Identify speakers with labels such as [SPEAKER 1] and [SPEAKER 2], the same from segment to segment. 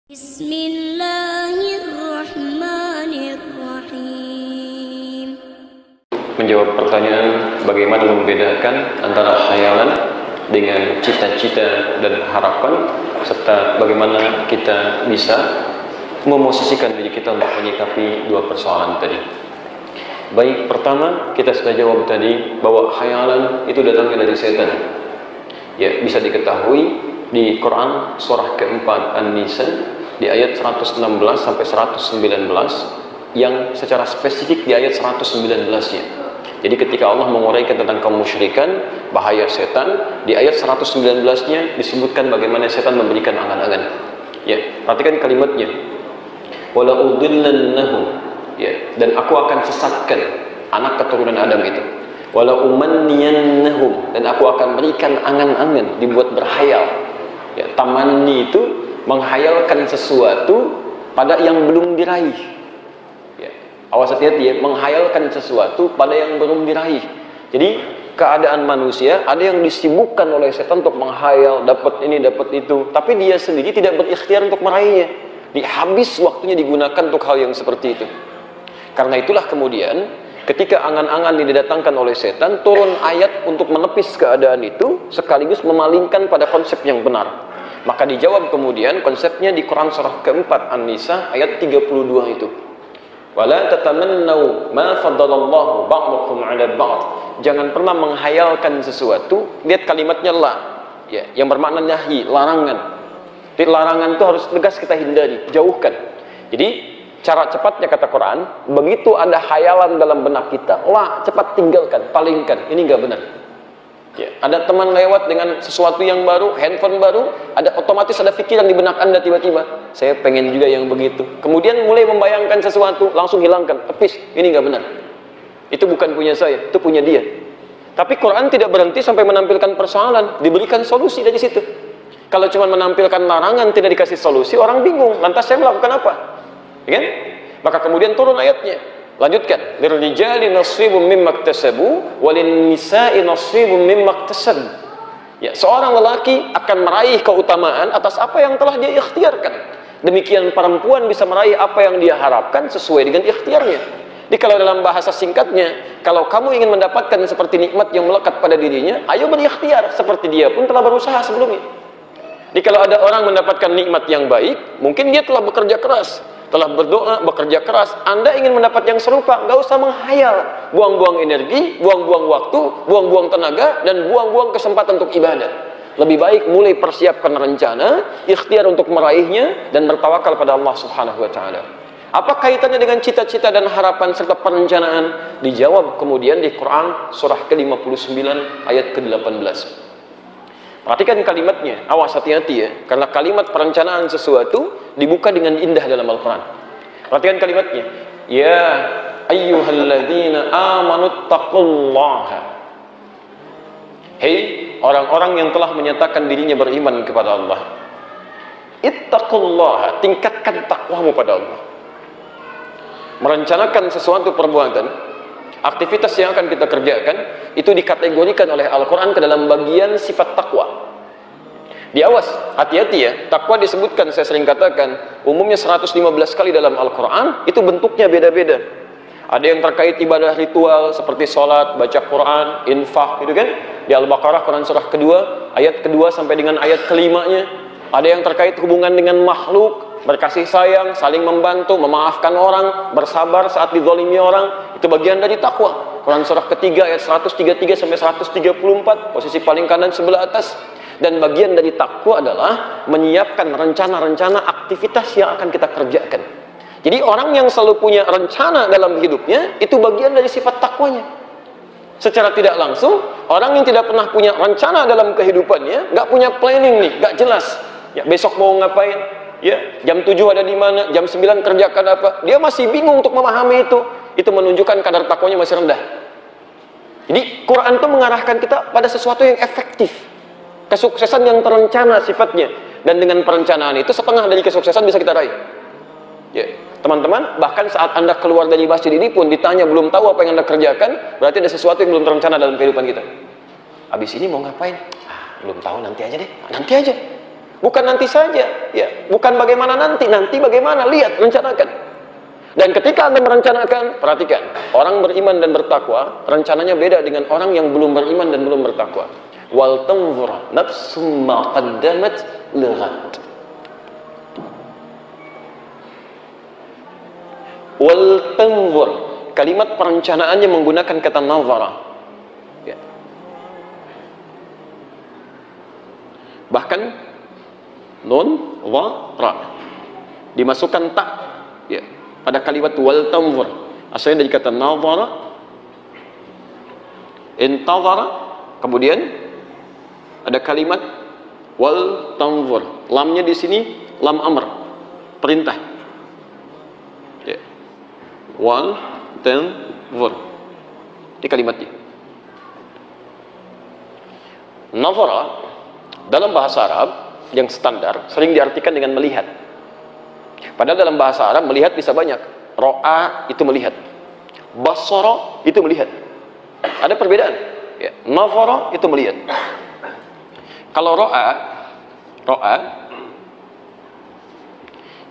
[SPEAKER 1] Bismillahirrahmanirrahim.
[SPEAKER 2] Menjawab pertanyaan bagaimana membedakan antara khayalan dengan cita-cita dan harapan, serta bagaimana kita bisa memosisikan diri kita untuk menyikapi dua persoalan tadi. Baik, pertama kita sudah jawab tadi bahwa khayalan itu datangnya dari setan. Ya, bisa diketahui di Quran surah keempat An-Nisa di ayat 116 sampai 119 yang secara spesifik di ayat 119-nya. Jadi ketika Allah menguraikan tentang kaum musyrikan, bahaya setan, di ayat 119-nya disebutkan bagaimana setan memberikan angan-angan. Ya, perhatikan kalimatnya. Wala udillannahum. Ya, dan aku akan sesatkan anak keturunan Adam itu. Wala umanniyannahum, dan aku akan berikan angan-angan, dibuat berhayal. Ya, tamanni itu menghayalkan sesuatu pada yang belum diraih. Ya, awas hati-hati ya, menghayalkan sesuatu pada yang belum diraih. Jadi keadaan manusia ada yang disibukkan oleh setan untuk menghayal, dapat ini, dapat itu, tapi dia sendiri tidak berikhtiar untuk meraihnya. Habis waktunya digunakan untuk hal yang seperti itu. Karena itulah kemudian ketika angan-angan ini didatangkan oleh setan, turun ayat untuk menepis keadaan itu sekaligus memalingkan pada konsep yang benar. Maka dijawab kemudian konsepnya di Quran surah keempat An-Nisa ayat 32 itu. Wala tatamannau ma faddalallahu ba'dakum 'ala ba'd. Jangan pernah menghayalkan sesuatu. Lihat kalimatnya la, ya, yang bermakna nahi, larangan. Jadi larangan itu harus tegas kita hindari, jauhkan. Jadi cara cepatnya kata Quran, begitu ada khayalan dalam benak kita, la, cepat tinggalkan, palingkan. Ini enggak benar. Ya, ada teman lewat dengan sesuatu yang baru, handphone baru, ada otomatis ada pikiran di benak Anda tiba-tiba, saya pengen juga yang begitu. Kemudian mulai membayangkan sesuatu, langsung hilangkan, tepis. Ini nggak benar. Itu bukan punya saya, itu punya dia. Tapi Quran tidak berhenti sampai menampilkan persoalan, diberikan solusi dari situ. Kalau cuma menampilkan larangan, tidak dikasih solusi, orang bingung. Lantas saya melakukan apa? Ya kan? Maka kemudian turun ayatnya. Lanjutkan, lirijali nasibun mimma iktasabu walin nisa'i nasibun mimma iktasab. Ya, seorang lelaki akan meraih keutamaan atas apa yang telah dia ikhtiarkan. Demikian perempuan bisa meraih apa yang dia harapkan sesuai dengan ikhtiarnya. Jadi kalau dalam bahasa singkatnya, kalau kamu ingin mendapatkan seperti nikmat yang melekat pada dirinya, ayo berikhtiar seperti dia pun telah berusaha sebelumnya. Jadi kalau ada orang mendapatkan nikmat yang baik, mungkin dia telah bekerja keras, telah berdoa, bekerja keras. Anda ingin mendapat yang serupa, nggak usah menghayal, buang-buang energi, buang-buang waktu, buang-buang tenaga, dan buang-buang kesempatan untuk ibadah. Lebih baik mulai persiapkan rencana, ikhtiar untuk meraihnya, dan bertawakal pada Allah Subhanahu wa Ta'ala. Apa kaitannya dengan cita-cita dan harapan serta perencanaan? Dijawab kemudian di Quran surah ke-59 ayat ke-18. Perhatikan kalimatnya, awas hati-hati ya, karena kalimat perencanaan sesuatu dibuka dengan indah dalam Al-Quran. Perhatikan kalimatnya, ya ayyuhalladzina amanuttaqullaha. Hei orang-orang yang telah menyatakan dirinya beriman kepada Allah, ittaqullaha, tingkatkan takwamu pada Allah. Merencanakan sesuatu perbuatan, aktivitas yang akan kita kerjakan, itu dikategorikan oleh Al-Quran ke dalam bagian sifat takwa. Diawas, hati-hati ya, takwa disebutkan, saya sering katakan, umumnya 115 kali dalam Al-Quran, itu bentuknya beda-beda. Ada yang terkait ibadah ritual, seperti sholat, baca Quran, infak, gitu kan? Di Al-Baqarah, Quran surah kedua, ayat kedua sampai dengan ayat kelimanya. Ada yang terkait hubungan dengan makhluk, berkasih sayang, saling membantu, memaafkan orang, bersabar saat dizalimi orang, itu bagian dari takwa. Quran surah ketiga ayat 133 sampai 134, posisi paling kanan sebelah atas. Dan bagian dari takwa adalah menyiapkan rencana-rencana aktivitas yang akan kita kerjakan. Jadi orang yang selalu punya rencana dalam hidupnya, itu bagian dari sifat takwanya. Secara tidak langsung, orang yang tidak pernah punya rencana dalam kehidupannya, nggak punya planning nih, nggak jelas. Ya, besok mau ngapain? Ya, jam 7 ada di mana? Jam 9 kerjakan apa? Dia masih bingung untuk memahami itu. Itu menunjukkan kadar takwanya masih rendah. Jadi Quran itu mengarahkan kita pada sesuatu yang efektif, kesuksesan yang terencana sifatnya, dan dengan perencanaan itu setengah dari kesuksesan bisa kita raih. Ya, teman-teman, bahkan saat Anda keluar dari masjid ini pun ditanya belum tahu apa yang Anda kerjakan, berarti ada sesuatu yang belum terencana dalam kehidupan kita. Habis ini mau ngapain? Belum tahu, nanti aja deh. Nanti aja. Bukan nanti saja, ya, bukan bagaimana nanti bagaimana, lihat, rencanakan. Dan ketika Anda merencanakan, perhatikan, orang beriman dan bertakwa, rencananya beda dengan orang yang belum beriman dan belum bertakwa. Wal tanzur nafsum ma qaddamat lighad. Wal tanzur, kalimat perencanaannya menggunakan kata nazara. Ya. Bahkan nun, wa, ra dimasukkan tak, ya, pada kalimat wal tanzur, asalnya dari kata nazara, intazara, kemudian ada kalimat wal tanzur, lamnya di sini lam amr, perintah, ya. Wal tanzur di kalimatnya. Nazara dalam bahasa Arab yang standar sering diartikan dengan melihat. Padahal dalam bahasa Arab melihat bisa banyak. Ro'a itu melihat, basara itu melihat. Ada perbedaan. Ya. Nazara itu melihat. Kalau ro'a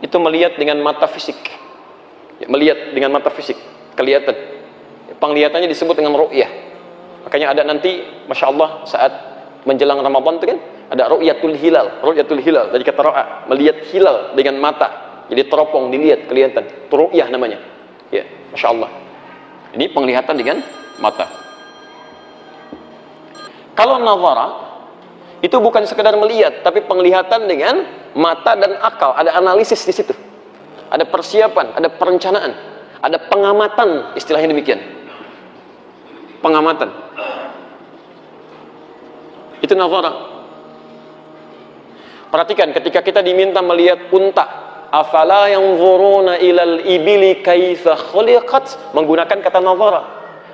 [SPEAKER 2] itu melihat dengan mata fisik. Ya, melihat dengan mata fisik, kelihatan. Ya, penglihatannya disebut dengan ru'yah. Makanya ada nanti, masya Allah, saat menjelang Ramadan itu kan ada ru'yatul hilal dari kata ro'a, melihat hilal dengan mata, jadi teropong, dilihat, kelihatan, itu ru'yah namanya, ya, masya Allah. Ini penglihatan dengan mata. Kalau nazara itu bukan sekedar melihat, tapi penglihatan dengan mata dan akal, ada analisis di situ, ada persiapan, ada perencanaan, ada pengamatan, istilahnya demikian, pengamatan. Itu nazara. Perhatikan ketika kita diminta melihat unta, afala yanzuruna ilal ibili kaifa khuliqat, menggunakan kata nazara.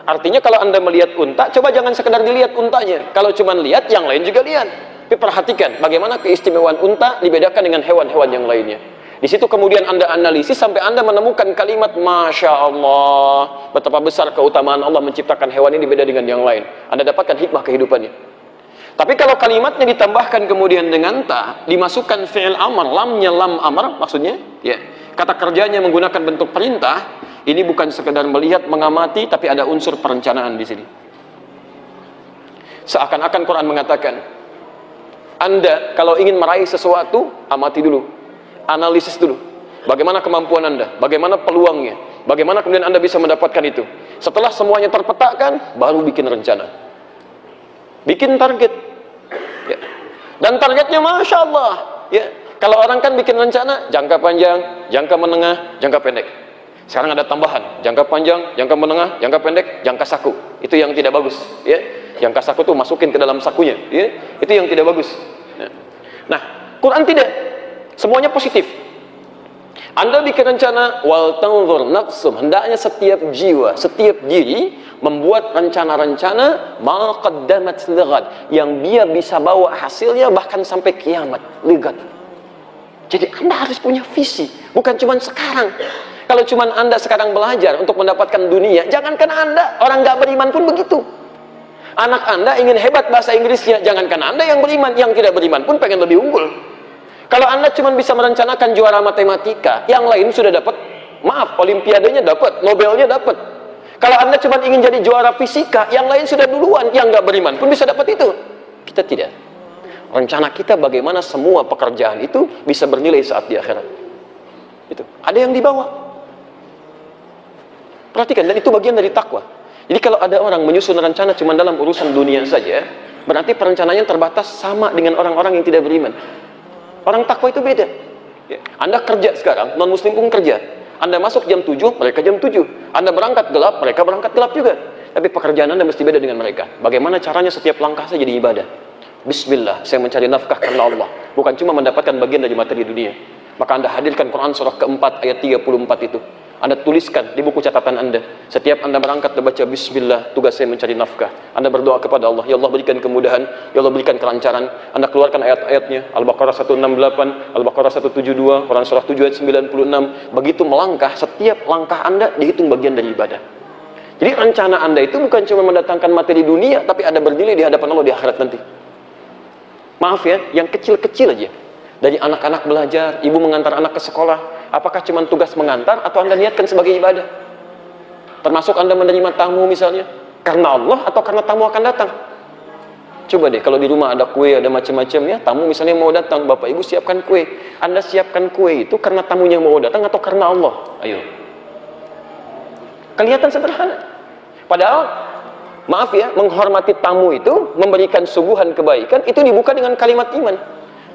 [SPEAKER 2] Artinya kalau Anda melihat unta, coba jangan sekedar dilihat untanya. Kalau cuma lihat, yang lain juga lihat. Tapi perhatikan bagaimana keistimewaan unta dibedakan dengan hewan-hewan yang lainnya. Di situ kemudian Anda analisis sampai Anda menemukan kalimat Masya Allah, betapa besar keutamaan Allah menciptakan hewan ini beda dengan yang lain. Anda dapatkan hikmah kehidupannya. Tapi kalau kalimatnya ditambahkan kemudian dengan ta, dimasukkan fi'il amr, lamnya lam amr, maksudnya, ya, kata kerjanya menggunakan bentuk perintah, ini bukan sekedar melihat, mengamati, tapi ada unsur perencanaan di sini. Seakan-akan Quran mengatakan, Anda kalau ingin meraih sesuatu, amati dulu, analisis dulu, bagaimana kemampuan Anda, bagaimana peluangnya, bagaimana kemudian Anda bisa mendapatkan itu. Setelah semuanya terpetakan, baru bikin rencana, bikin target. Ya. Dan targetnya Masya Allah, ya. Kalau orang kan bikin rencana jangka panjang, jangka menengah, jangka pendek. Sekarang ada tambahan, jangka panjang, jangka menengah, jangka pendek, jangka saku. Itu yang tidak bagus, ya. Jangka saku tuh masukin ke dalam sakunya, ya. Itu yang tidak bagus, ya. Nah, Quran tidak, semuanya positif. Anda bikin rencana wal tanzur nafsum, hendaknya setiap jiwa, setiap diri membuat rencana-rencana ma qaddamat lighad, yang dia bisa bawa hasilnya bahkan sampai kiamat, lighad. Jadi Anda harus punya visi, bukan cuma sekarang. Kalau cuma Anda sekarang belajar untuk mendapatkan dunia, jangankan Anda, orang nggak beriman pun begitu. Anak Anda ingin hebat bahasa Inggrisnya, jangankan Anda yang beriman, yang tidak beriman pun pengen lebih unggul. Kalau Anda cuma bisa merencanakan juara matematika, yang lain sudah dapat, maaf, olimpiadanya dapat, Nobelnya dapat. Kalau Anda cuma ingin jadi juara fisika, yang lain sudah duluan, yang nggak beriman pun bisa dapat itu. Kita tidak. Rencana kita bagaimana semua pekerjaan itu bisa bernilai saat di akhirat. Itu. Ada yang dibawa. Perhatikan, dan itu bagian dari takwa. Jadi kalau ada orang menyusun rencana cuma dalam urusan dunia saja, berarti perencanaannya terbatas sama dengan orang-orang yang tidak beriman. Orang takwa itu beda. Ya. Anda kerja sekarang, non-muslim pun kerja. Anda masuk jam 7, mereka jam 7. Anda berangkat gelap, mereka berangkat gelap juga. Tapi pekerjaan Anda mesti beda dengan mereka. Bagaimana caranya setiap langkah saya jadi ibadah? Bismillah, saya mencari nafkah karena Allah. Bukan cuma mendapatkan bagian dari materi dunia. Maka Anda hadirkan Quran surah keempat ayat 34 itu. Anda tuliskan di buku catatan Anda. Setiap Anda berangkat baca Bismillah, tugas saya mencari nafkah. Anda berdoa kepada Allah, ya Allah berikan kemudahan, ya Allah berikan kelancaran. Anda keluarkan ayat-ayatnya, Al-Baqarah 168, Al-Baqarah 172, Quran surah 7 ayat 96. Begitu melangkah, setiap langkah Anda dihitung bagian dari ibadah. Jadi rencana Anda itu bukan cuma mendatangkan materi dunia, tapi ada bernilai di hadapan Allah di akhirat nanti. Maaf ya, yang kecil-kecil aja. Dari anak-anak belajar, ibu mengantar anak ke sekolah, apakah cuma tugas mengantar atau Anda niatkan sebagai ibadah? Termasuk Anda menerima tamu misalnya, karena Allah atau karena tamu akan datang? Coba deh, kalau di rumah ada kue, ada macam-macam ya, tamu misalnya mau datang, Bapak Ibu siapkan kue. Anda siapkan kue itu karena tamunya mau datang atau karena Allah? Ayo. Kelihatan sederhana. Padahal, maaf ya, menghormati tamu itu, memberikan suguhan kebaikan, itu dibuka dengan kalimat iman.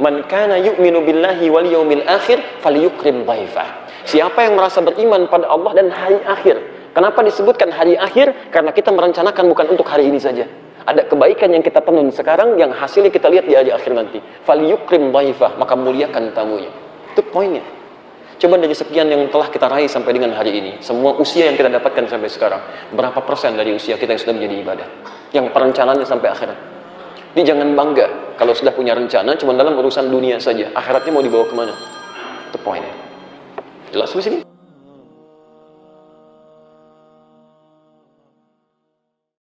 [SPEAKER 2] Man kana yu'minu billahi wal yawmil akhir falyukrim dhaifah. Siapa yang merasa beriman pada Allah dan hari akhir. Kenapa disebutkan hari akhir? Karena kita merencanakan bukan untuk hari ini saja. Ada kebaikan yang kita tenun sekarang yang hasilnya kita lihat di hari akhir nanti. Falyukrim dhaifah, maka muliakan tamunya. Itu poinnya. Coba dari sekian yang telah kita raih sampai dengan hari ini, semua usia yang kita dapatkan sampai sekarang, berapa persen dari usia kita yang sudah menjadi ibadah? Yang perencanaannya sampai akhirat. Ini jangan bangga kalau sudah punya rencana cuma dalam urusan dunia saja. Akhiratnya mau dibawa kemana? Itu poinnya. Jelas di sini?